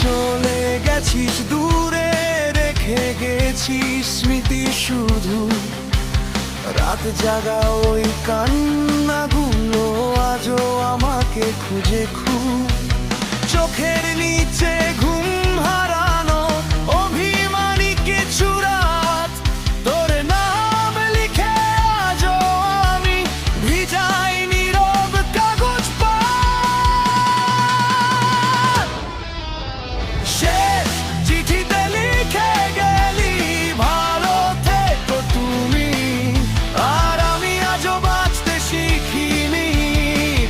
চলে গেছিস দূরে, রেখে গেছিস স্মৃতি শুধু। রাত জাগা ওই কান্নাগুলো আজও আমাকে খুঁজে খুব। চোখের নিচে ঘুম হারানো অভিমানী কিছু রাত, তোর নাম লিখে আজও আমি ভিজাই নীরব কাগজ পাত। শেষ চিঠিতে লিখে গেলি ভালো থেকো তুমি, আর আমি আজও বাঁচতে শিখিনি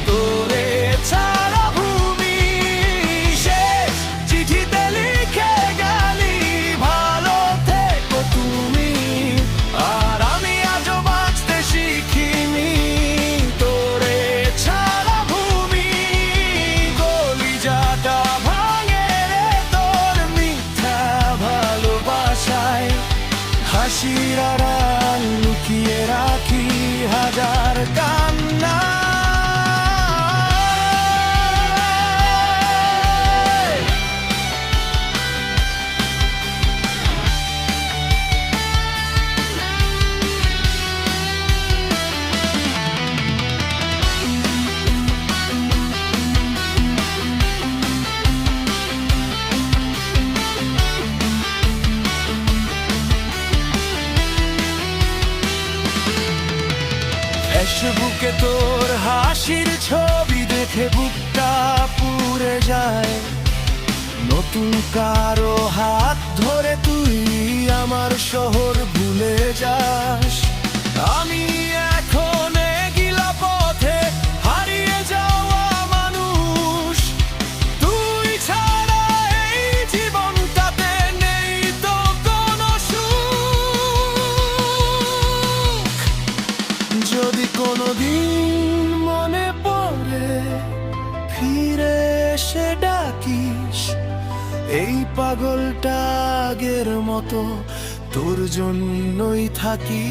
তোরে ছাড়া ভূমি। শেষ চিঠিতে লিখে গেলি ভালো থেকো তুমি, আর আমি আজও বাঁচতে শিখিনি তোরে ছাড়া ভূমি। কলিজাটা ভাঙে রে তোর মিথ্যা ভালোবাসায়, হাসির আড়াল লুকিয়ে রাখি হাজার কান্না। ফেসবুকে তোর হাসির ছবি দেখে বুকটা পুড়ে যায়। নতুন কারো হাত ধরে তুই আমার শহর ভুলে যাস। আমি এখন এগিলা পথে হারিয়ে যাওয়া মানুষ, তুই ছাড়া এই জীবনটাতে নেই তো কোনো সুখ। যদি কোনোদিন মনে পড়ে ফিরে এসে ডাকিস, এই পাগলটা আগের মতো তোর জন্যই থাকি।